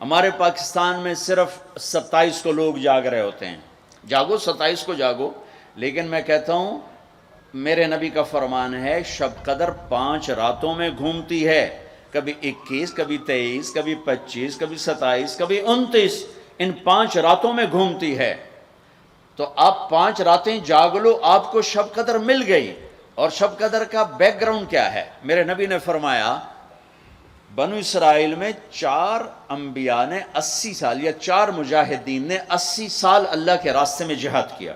ہمارے پاکستان میں صرف 27 کو لوگ جاگ رہے ہوتے ہیں. جاگو 27 کو جاگو، لیکن میں کہتا ہوں میرے نبی کا فرمان ہے شب قدر 5 راتوں میں گھومتی ہے، کبھی 21، کبھی 23، کبھی 25، کبھی 27، کبھی 29، ان 5 راتوں میں گھومتی ہے. تو آپ 5 راتیں جاگ لو، آپ کو شب قدر مل گئی. اور شب قدر کا بیک گراؤنڈ کیا ہے؟ میرے نبی نے فرمایا بنو اسرائیل میں 4 انبیاء نے 80 سال، یا 4 مجاہدین نے 80 سال اللہ کے راستے میں جہاد کیا.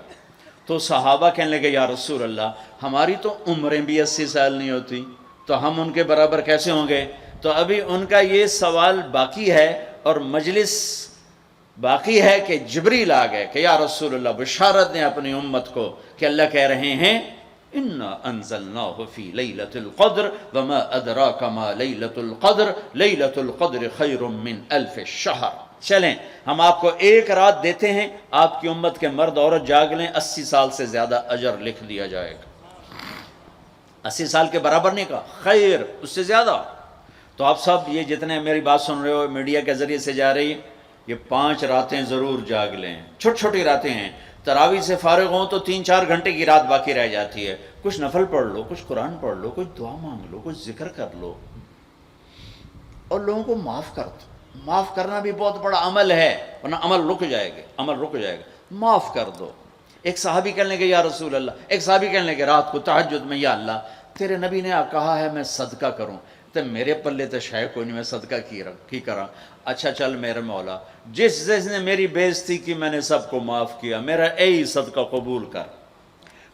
تو صحابہ کہنے لگے یا رسول اللہ ہماری تو عمریں بھی 80 سال نہیں ہوتی، تو ہم ان کے برابر کیسے ہوں گے؟ تو ابھی ان کا یہ سوال باقی ہے اور مجلس باقی ہے کہ جبریل آ گئے کہ یا رسول اللہ بشارت دیں اپنی امت کو کہ اللہ کہہ رہے ہیں اِنَّا أَنزَلْنَاهُ فِي لَيْلَةِ الْقَدْرِ وَمَا أَدْرَاكَ مَا لَيْلَةُ الْقَدْرِ لَيْلَةُ الْقَدْرِ خَيْرٌ مِّنْ أَلْفِ الشَّهْرِ. چلیں ہم آپ کو ایک رات دیتے ہیں، آپ کی امت کے مرد عورت جاگ لیں، 80 سال سے زیادہ اجر لکھ دیا جائے گا. 80 سال کے برابر نہیں کہا، خیر اس سے زیادہ. تو آپ سب یہ جتنے میری بات سن رہے ہو میڈیا کے ذریعے سے جا رہی، یہ 5 راتیں ضرور جاگ لیں. چھوٹی چھوٹی راتیں ہیں، تراویح سے فارغ ہوں تو 3-4 گھنٹے کی رات باقی رہ جاتی ہے. کچھ نفل پڑھ لو، کچھ قرآن پڑھ لو، کچھ دعا مانگ لو، کچھ ذکر کر لو، اور لوگوں کو معاف کر دو. معاف کرنا بھی بہت بڑا عمل ہے، ورنہ عمل رک جائے گا، عمل رک جائے گا. معاف کر دو. ایک صحابی کہنے لگے یا رسول اللہ، ایک صحابی کہنے لگے رات کو تہجد میں یا اللہ تیرے نبی نے کہا ہے میں صدقہ کروں، تو میرے پلے تو شے کوئی نہیں، میں صدقہ کی کرا. اچھا چل میرے مولا، جس نے میری بے عزتی کی میں نے سب کو معاف کیا، میرا اے صدقہ قبول کر.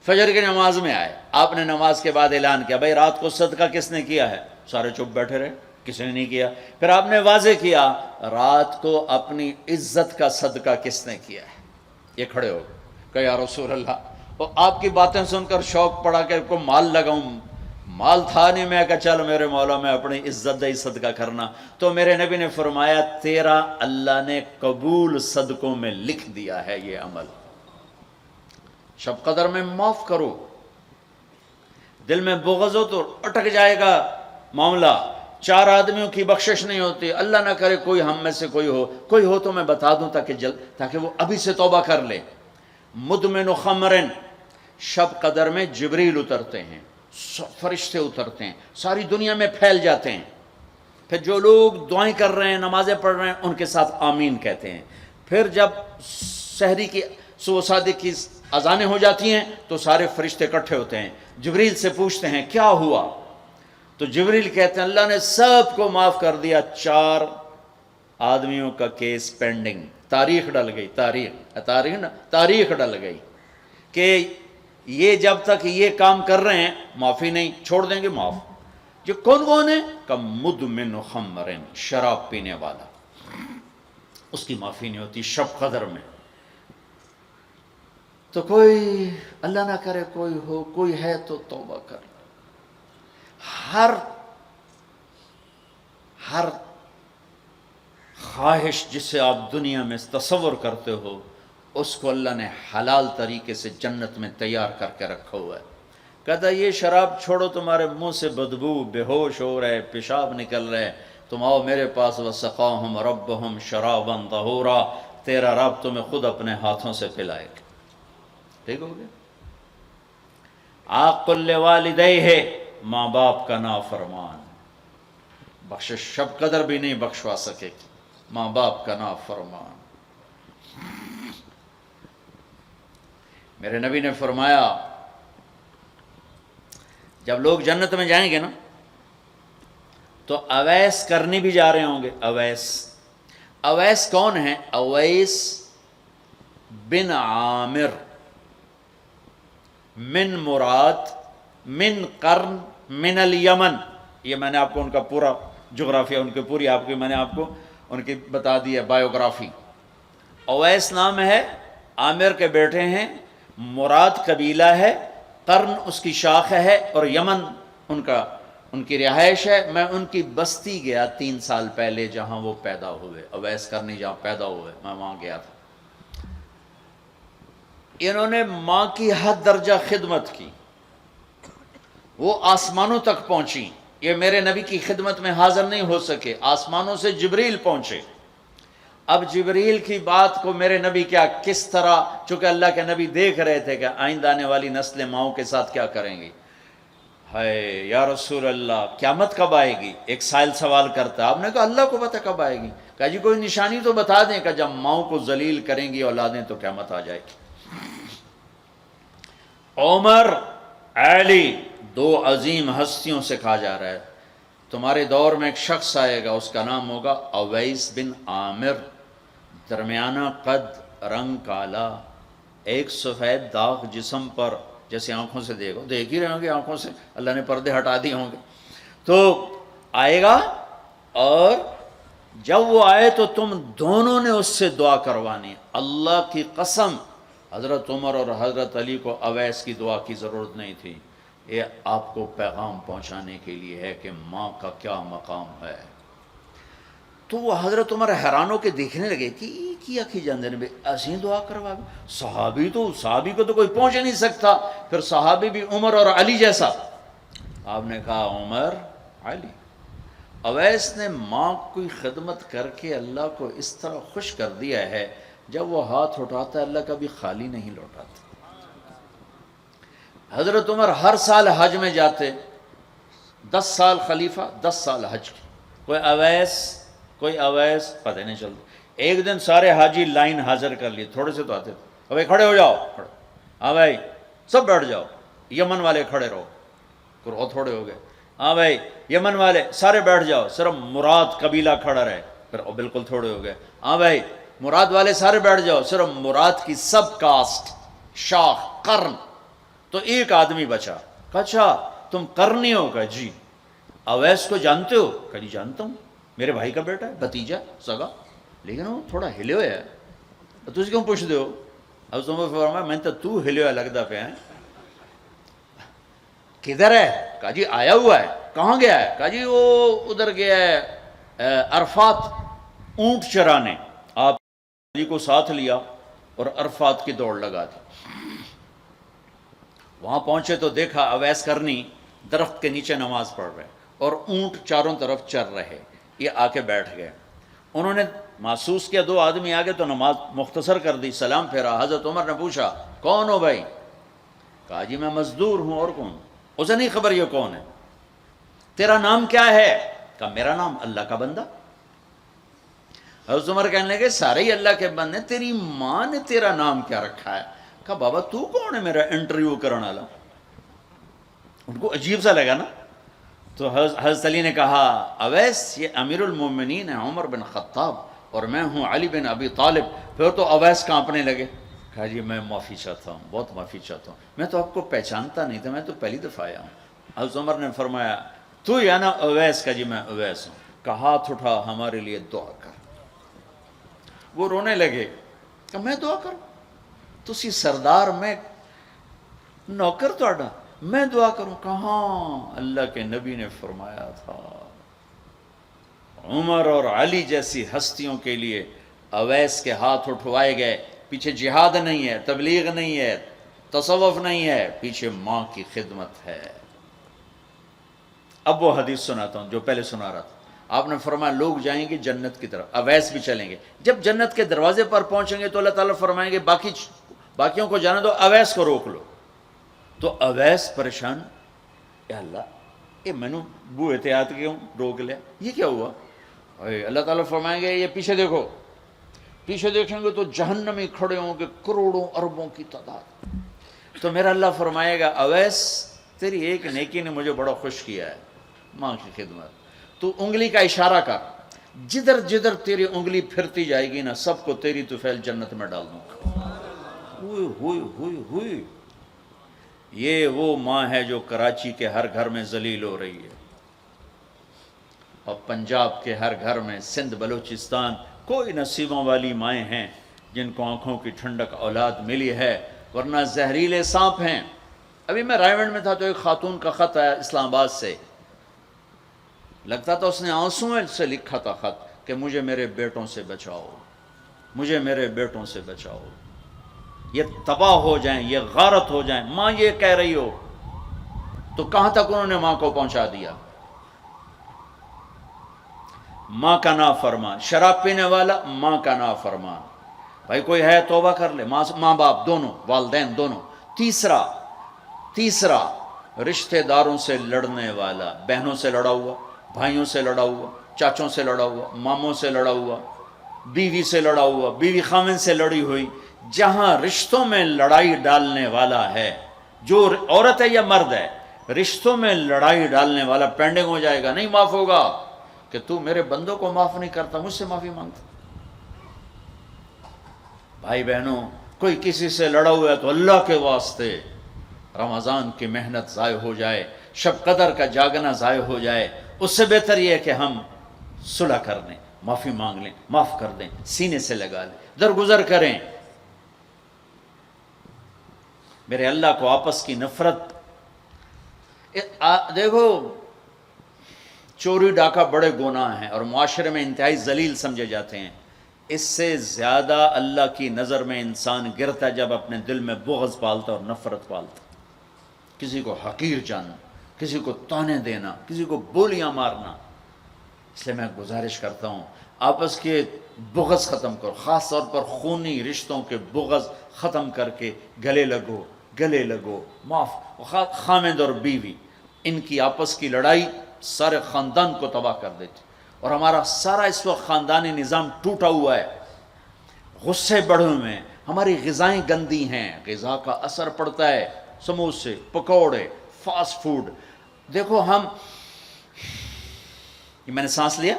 فجر کی نماز میں آئے، آپ نے نماز کے بعد اعلان کیا بھائی رات کو صدقہ کس نے کیا ہے؟ سارے چپ بیٹھے رہے، کسی نے نہیں کیا. پھر آپ نے واضح کیا رات کو اپنی عزت کا صدقہ کس نے کیا ہے؟ یہ کھڑے ہو کہ یا رسول اللہ، اور آپ کی باتیں سن کر شوق پڑا کہ کو مال لگاؤں. مال تھا نہیں، میں کہا چل میرے مولا میں اپنی عزت دہی صدقہ کرنا. تو میرے نبی نے فرمایا تیرا اللہ نے قبول صدقوں میں لکھ دیا ہے یہ عمل. شب قدر میں معاف کرو. دل میں بغض ہو تو اٹک جائے گا معاملہ. 4 آدمیوں کی بخشش نہیں ہوتی. اللہ نہ کرے کوئی ہم میں سے کوئی ہو تو میں بتا دوں تاکہ وہ ابھی سے توبہ کر لے. مدمن خمرن، شب قدر میں جبریل اترتے ہیں، فرشتے اترتے ہیں، ساری دنیا میں پھیل جاتے ہیں. پھر جو لوگ دعائیں کر رہے ہیں، نمازیں پڑھ رہے ہیں، ان کے ساتھ آمین کہتے ہیں. پھر جب سحری کی صبح صادق کی اذانیں ہو جاتی ہیں تو سارے فرشتے اکٹھے ہوتے ہیں، جبریل سے پوچھتے ہیں کیا ہوا؟ تو جبریل کہتے ہیں اللہ نے سب کو معاف کر دیا، 4 آدمیوں کا کیس پینڈنگ. تاریخ ڈل گئی، تاریخ ڈل گئی کہ یہ جب تک یہ کام کر رہے ہیں معافی نہیں، چھوڑ دیں گے معاف. جو کون ہے؟ کہ مدمن خمرن، شراب پینے والا، اس کی معافی نہیں ہوتی شب قدر میں. تو کوئی اللہ نہ کرے کوئی ہے تو توبہ کر. ہر خواہش جسے آپ دنیا میں تصور کرتے ہو اس کو اللہ نے حلال طریقے سے جنت میں تیار کر کے رکھا ہوا ہے. کہتا یہ شراب چھوڑو، تمہارے منہ سے بدبو، بے ہوش ہو رہے، پیشاب نکل رہے، تم آؤ میرے پاس. وسقاہم ربہم شرابا طہورا، تیرا رب تمہیں خود اپنے ہاتھوں سے پلائے گا. ٹھیک ہو گیا؟ عاق لوالدیہ، ماں باپ کا نافرمان، بخشش شب قدر بھی نہیں بخشوا سکے گی. ماں باپ کا نافرمان. میرے نبی نے فرمایا جب لوگ جنت میں جائیں گے نا تو اویس کرنی بھی جا رہے ہوں گے. اویس کون ہیں؟ اویس بن عامر من مراد من قرن من الیمن. یہ میں نے آپ کو ان کا پورا جغرافیہ، ان کی پوری آپ کی میں نے آپ کو ان کی بتا دی ہے بایوگرافی. اویس نام ہے، عامر کے بیٹے ہیں، مراد قبیلہ ہے، قرن اس کی شاخ ہے، اور یمن ان کی رہائش ہے. میں ان کی بستی گیا 3 سال پہلے جہاں وہ پیدا ہوئے، اویس کرنی جہاں پیدا ہوئے، میں وہاں گیا تھا. انہوں نے ماں کی حد درجہ خدمت کی، وہ آسمانوں تک پہنچی. یہ میرے نبی کی خدمت میں حاضر نہیں ہو سکے، آسمانوں سے جبریل پہنچے. اب جبریل کی بات کو میرے نبی کیا کس طرح، چونکہ اللہ کے نبی دیکھ رہے تھے کہ آئندہ آنے والی نسلیں ماؤں کے ساتھ کیا کریں گی. ہے یا رسول اللہ قیامت کب آئے گی؟ ایک سائل سوال کرتا ہے. آپ نے کہا اللہ کو پتہ کب آئے گی. کہا جی کوئی نشانی تو بتا دیں کہ جب ماؤں کو ذلیل کریں گی اولادیں تو قیامت آ جائے گی. عمر علی دو عظیم ہستیوں سے کہا جا رہا ہے تمہارے دور میں ایک شخص آئے گا، اس کا نام ہوگا اویس بن عامر، درمیانہ قد، رنگ کالا، ایک سفید داغ جسم پر، جیسے آنکھوں سے دیکھ ہی رہے ہوں گے، آنکھوں سے اللہ نے پردے ہٹا دیے ہوں گے. تو آئے گا اور جب وہ آئے تو تم دونوں نے اس سے دعا کروانی. اللہ کی قسم حضرت عمر اور حضرت علی کو اویس کی دعا کی ضرورت نہیں تھی. یہ آپ کو پیغام پہنچانے کے لیے ہے کہ ماں کا کیا مقام ہے. تو وہ حضرت عمر حیران ہو کے دیکھنے لگے کہ کیا کی جاندے نے ایسی دعا کروا. صحابی کو تو کوئی پہنچ نہیں سکتا، پھر صحابی بھی عمر اور علی جیسا. آپ نے کہا عمر علی. اویس نے ماں کی خدمت کر کے اللہ کو اس طرح خوش کر دیا ہے، جب وہ ہاتھ اٹھاتا ہے اللہ کبھی خالی نہیں لوٹاتا. حضرت عمر ہر سال حج میں جاتے، 10 سال خلیفہ 10 سال حج کی. کوئی اویس پتہ نہیں چلتا. ایک دن سارے حاجی لائن حاضر کر لیے، تھوڑے سے تو آتے تھے. بھائی کھڑے ہو جاؤ، ہاں بھائی سب بیٹھ جاؤ. یمن والے کھڑے رہو، اور تھوڑے ہو گئے. ہاں بھائی یمن والے سارے بیٹھ جاؤ، صرف مراد قبیلہ کھڑا رہے، پھر بالکل تھوڑے ہو گئے. ہاں بھائی مراد والے سارے بیٹھ جاؤ، صرف مراد کی سب کاسٹ، شاخ، قرن، تو ایک آدمی بچا. اچھا تم قرنی ہو؟ کہا جی. اویس کو جانتے ہو؟ کہا جی جانتا ہوں، میرے بھائی کا بیٹا ہے، بھتیجا سگا، لیکن وہ تھوڑا ہلے ہوئے ہے. تجھے کیوں پوچھ دے ہو؟ اب تم فرمایا میں تو ہلے ہوا لگتا پہ ہیں. کدھر ہے؟ کہا جی آیا ہوا ہے. کہاں گیا ہے؟ کہا جی وہ ادھر گیا ہے عرفات اونٹ چرانے. آپ جی کو ساتھ لیا اور عرفات کی دوڑ لگا دی. وہاں پہنچے تو دیکھا اویس کرنی درخت کے نیچے نماز پڑھ رہے اور اونٹ چاروں طرف چر رہے. یہ آ کے بیٹھ گئے. انہوں نے محسوس کیا 2 آدمی آ گئے تو نماز مختصر کر دی، سلام پھیرا. حضرت عمر نے پوچھا کون ہو بھائی؟ کہا جی میں مزدور ہوں. اور کون؟ اسے نہیں خبر یہ کون ہے. تیرا نام کیا ہے؟ کہا میرا نام اللہ کا بندہ. حضرت عمر کہنے لگے سارے ہی اللہ کے بندے، تیری ماں نے تیرا نام کیا رکھا ہے؟ کہا بابا تو کون ہے میرا انٹرویو کرنے والا؟ ان کو عجیب سا لگا نا. تو حضرت علی نے کہا اویس یہ امیر المومنین ہے عمر بن خطاب اور میں ہوں علی بن ابی طالب. پھر تو اویس کانپنے لگے. کہا جی میں معافی چاہتا ہوں، بہت معافی چاہتا ہوں، میں تو آپ کو پہچانتا نہیں تھا، میں تو پہلی دفعہ آیا ہوں. حضرت عمر نے فرمایا تو یا نا اویس؟ کا جی میں اویس ہوں. کہا ہاتھ اٹھا ہمارے لیے دعا کر. وہ رونے لگے. کہ میں دعا کروں؟ تسی سردار، میں نوکر تہاڈا، میں دعا کروں؟ کہاں، اللہ کے نبی نے فرمایا تھا عمر اور علی جیسی ہستیوں کے لیے اویس کے ہاتھ اٹھوائے گئے. پیچھے جہاد نہیں ہے، تبلیغ نہیں ہے، تصوف نہیں ہے، پیچھے ماں کی خدمت ہے. اب وہ حدیث سناتا ہوں جو پہلے سنا رہا تھا. آپ نے فرمایا لوگ جائیں گے جنت کی طرف، اویس بھی چلیں گے. جب جنت کے دروازے پر پہنچیں گے تو اللہ تعالیٰ فرمائیں گے باقیوں کو جانے دو، اویس کو روک لو. تو اویس پریشان، اے اللہ یہ میں نے بو احتیاط کیوں روک لیا، یہ کیا ہوا؟ اللہ تعالیٰ فرمائیں گے یہ پیچھے دیکھو. پیچھے دیکھیں گے تو جہنمی کھڑے ہوں گے کروڑوں اربوں کی تعداد. تو میرا اللہ فرمائے گا اویس تیری ایک نیکی نے مجھے بڑا خوش کیا ہے، ماں کی خدمت. تو انگلی کا اشارہ کر، جدھر جدھر تیری انگلی پھرتی جائے گی نا سب کو تیری طفیل جنت میں ڈال دوں گا. ہوئی ہوئی ہوئی. یہ وہ ماں ہے جو کراچی کے ہر گھر میں ذلیل ہو رہی ہے، اور پنجاب کے ہر گھر میں، سندھ بلوچستان کوئی نصیبوں والی مائیں ہیں جن کو آنکھوں کی ٹھنڈک اولاد ملی ہے، ورنہ زہریلے سانپ ہیں. ابھی میں رائے گنج میں تھا تو ایک خاتون کا خط آیا اسلام آباد سے. لگتا تھا اس نے آنسوؤں سے لکھا تھا خط کہ مجھے میرے بیٹوں سے بچاؤ، مجھے میرے بیٹوں سے بچاؤ، یہ تباہ ہو جائیں، یہ غارت ہو جائیں. ماں یہ کہہ رہی ہو تو کہاں تک انہوں نے ماں کو پہنچا دیا. ماں کا نافرمان، شراب پینے والا ماں کا نافرمان. بھائی کوئی ہے توبہ کر لے، ماں باپ دونوں، والدین دونوں. تیسرا رشتہ داروں سے لڑنے والا، بہنوں سے لڑا ہوا، بھائیوں سے لڑا ہوا، چاچوں سے لڑا ہوا، ماموں سے لڑا ہوا، بیوی سے لڑا ہوا، بیوی خامن سے لڑی ہوئی. جہاں رشتوں میں لڑائی ڈالنے والا ہے، جو عورت ہے یا مرد ہے، رشتوں میں لڑائی ڈالنے والا پینڈنگ ہو جائے گا، نہیں معاف ہوگا. کہ تو میرے بندوں کو معاف نہیں کرتا، مجھ سے معافی مانگتا. بھائی بہنوں، کوئی کسی سے لڑا ہوا ہے تو اللہ کے واسطے رمضان کی محنت ضائع ہو جائے، شب قدر کا جاگنا ضائع ہو جائے، اس سے بہتر یہ ہے کہ ہم صلح کر لیں، معافی مانگ لیں، معاف کر دیں، سینے سے لگا لیں، درگزر کریں. میرے اللہ کو آپس کی نفرت، دیکھو چوری ڈاکہ بڑے گناہ ہیں اور معاشرے میں انتہائی ذلیل سمجھے جاتے ہیں. اس سے زیادہ اللہ کی نظر میں انسان گرتا ہے جب اپنے دل میں بغض پالتا اور نفرت پالتا. کسی کو حقیر جاننا، کسی کو تانے دینا، کسی کو بولیاں مارنا. اس لیے میں گزارش کرتا ہوں آپس کے بغض ختم کرو، خاص طور پر خونی رشتوں کے بغض ختم کر کے گلے لگو، معاف. خامد اور بیوی، ان کی آپس کی لڑائی سارے خاندان کو تباہ کر دیتی، اور ہمارا سارا اس وقت خاندانی نظام ٹوٹا ہوا ہے، غصے بڑھے ہوئے ہیں، ہماری غذائیں گندی ہیں، غذا کا اثر پڑتا ہے، سموسے، پکوڑے، فاسٹ فوڈ. دیکھو میں نے سانس لیا،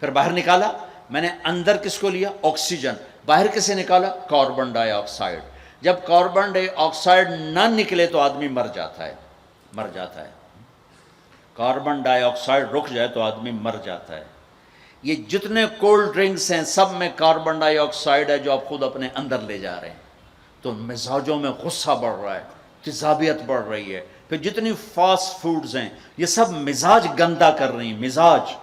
پھر باہر نکالا، میں نے اندر کس کو لیا؟ آکسیجن. باہر کسے نکالا؟ کاربن ڈائی آکسائڈ. جب کاربن ڈائی آکسائڈ نہ نکلے تو آدمی مر جاتا ہے. کاربن ڈائی آکسائڈ رک جائے تو آدمی مر جاتا ہے. یہ جتنے کولڈ ڈرنکس ہیں سب میں کاربن ڈائی آکسائڈ ہے جو آپ خود اپنے اندر لے جا رہے ہیں. تو مزاجوں میں غصہ بڑھ رہا ہے، تیزابیت بڑھ رہی ہے. پھر جتنی فاسٹ فوڈز ہیں یہ سب مزاج گندا کر رہی ہیں. مزاج،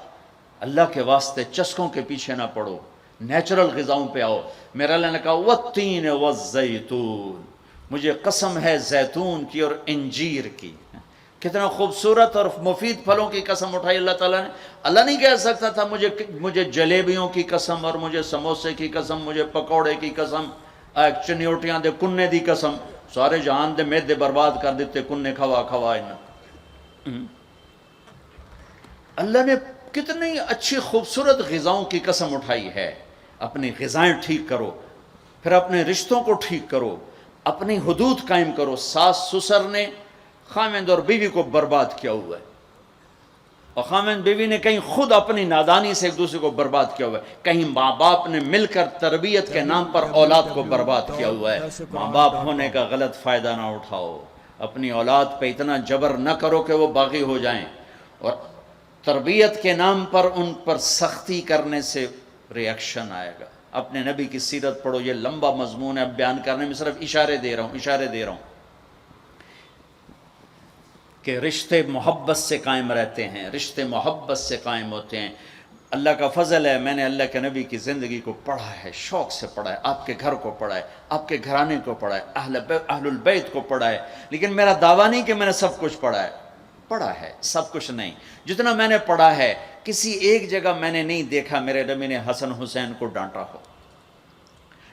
اللہ کے واسطے چسکوں کے پیچھے نہ پڑو، نیچرل غذاؤں پہ آؤ. میرا اللہ نے کہا والتین والزیتون، مجھے قسم ہے زیتون کی اور انجیر کی. کتنا خوبصورت اور مفید پھلوں کی قسم اٹھائی اللہ تعالیٰ نے. اللہ نہیں کہہ سکتا تھا مجھے جلیبیوں کی قسم اور مجھے سموسے کی قسم، مجھے پکوڑے کی قسم، چنیوٹیاں دے کنے دی قسم. سارے جہان دے میدے برباد کر دیتے کنے کھوا. اللہ نے کتنی اچھی خوبصورت غذاؤں کی قسم اٹھائی ہے. اپنی غذائیں ٹھیک کرو، پھر اپنے رشتوں کو ٹھیک کرو، اپنی حدود قائم کرو. ساس سسر نے خامند اور بیوی کو برباد کیا ہوا ہے، اور خامند بیوی نے کہیں خود اپنی نادانی سے ایک دوسرے کو برباد کیا ہوا ہے، کہیں ماں باپ نے مل کر تربیت کے نام پر اولاد کو برباد کیا ہوا ہے. ماں باپ ہونے کا غلط فائدہ نہ اٹھاؤ، اپنی اولاد پہ اتنا جبر نہ کرو کہ وہ باغی ہو جائیں، اور تربیت کے نام پر ان پر سختی کرنے سے ریاکشن آئے گا. اپنے نبی کی سیرت پڑھو، یہ لمبا مضمون ہے، اب بیان کرنے میں صرف اشارے دے رہا ہوں کہ رشتے محبت سے قائم رہتے ہیں، رشتے محبت سے قائم ہوتے ہیں. اللہ کا فضل ہے، میں نے اللہ کے نبی کی زندگی کو پڑھا ہے، شوق سے پڑھا ہے، آپ کے گھر کو پڑھا ہے، آپ کے گھرانے کو پڑھا ہے، اہل البیت کو پڑھا ہے. لیکن میرا دعویٰ نہیں کہ میں نے سب کچھ پڑھا ہے سب کچھ نہیں. جتنا میں نے پڑھا ہے کسی ایک جگہ میں نے نہیں دیکھا میرے نبی نے حسن حسین کو ڈانٹا ہو،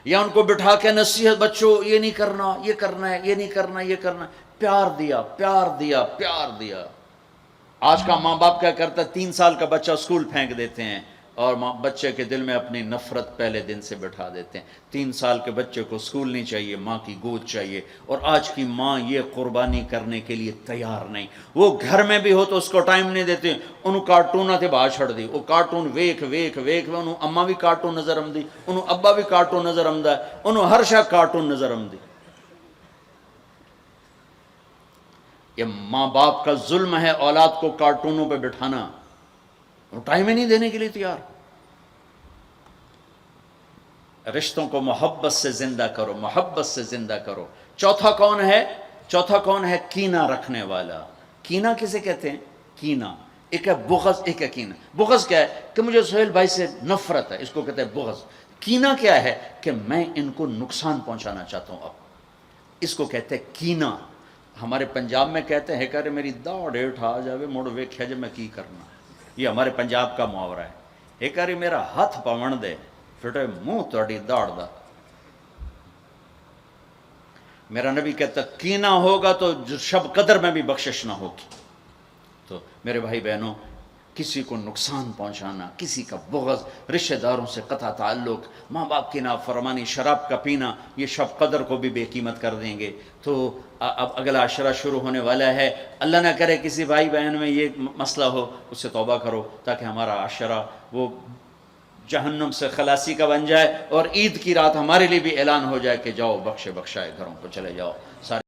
یا ان کو بٹھا کے نصیحت، بچوں یہ نہیں کرنا، یہ کرنا ہے، یہ نہیں کرنا، یہ کرنا. پیار دیا. آج کا ماں باپ کیا کرتا ہے، 3 سال کا بچہ اسکول پھینک دیتے ہیں اور بچے کے دل میں اپنی نفرت پہلے دن سے بٹھا دیتے ہیں. 3 سال کے بچے کو اسکول نہیں چاہیے، ماں کی گود چاہیے. اور آج کی ماں یہ قربانی کرنے کے لیے تیار نہیں. وہ گھر میں بھی ہو تو اس کو ٹائم نہیں دیتے. انہوں کارٹون تے باہر چھڑ دی، وہ کارٹون ویکھ انہوں اماں بھی کارٹون نظر آمدی، انہوں ابا بھی کارٹون نظر آمدا، انہوں ہر شے کارٹون نظر آمدی. یہ ماں باپ کا ظلم ہے اولاد کو کارٹونوں پہ بٹھانا، ٹائم ہی نہیں دینے کے لیے تیار. رشتوں کو محبت سے زندہ کرو. چوتھا کون ہے؟ کینہ رکھنے والا. کینہ کسے کہتے ہیں؟ کینہ ایک ہے بغض، ایک ہے کینہ. بغض کیا ہے؟ کہ مجھے سہیل بھائی سے نفرت ہے، اس کو کہتے ہیں بغض. کینہ کیا ہے؟ کہ میں ان کو نقصان پہنچانا چاہتا ہوں. اب اس کو کہتے ہیں کینہ. ہمارے پنجاب میں کہتے ہیں کہ میری داڑھ ہیٹھ آ جاوے مڑ ویکھیا جے میں کی کرنا. یہ ہمارے پنجاب کا محاورہ ہے. ایک باری میرا ہاتھ پاون دے پھٹے منہ تہاڈی داڑ دا. میرا نبی کہتا کینہ ہوگا تو شب قدر میں بھی بخشش نہ ہوگی. تو میرے بھائی بہنوں، کسی کو نقصان پہنچانا، کسی کا بغض، رشتہ داروں سے قطع تعلق، ماں باپ کی نافرمانی، شراب کا پینا، یہ شب قدر کو بھی بے قیمت کر دیں گے. تو اب اگلا عشرہ شروع ہونے والا ہے، اللہ نہ کرے کسی بھائی بہن میں یہ مسئلہ ہو، اس سے توبہ کرو تاکہ ہمارا عشرہ وہ جہنم سے خلاصی کا بن جائے، اور عید کی رات ہمارے لیے بھی اعلان ہو جائے کہ جاؤ بخشے بخشائے گھروں کو چلے جاؤ. سارے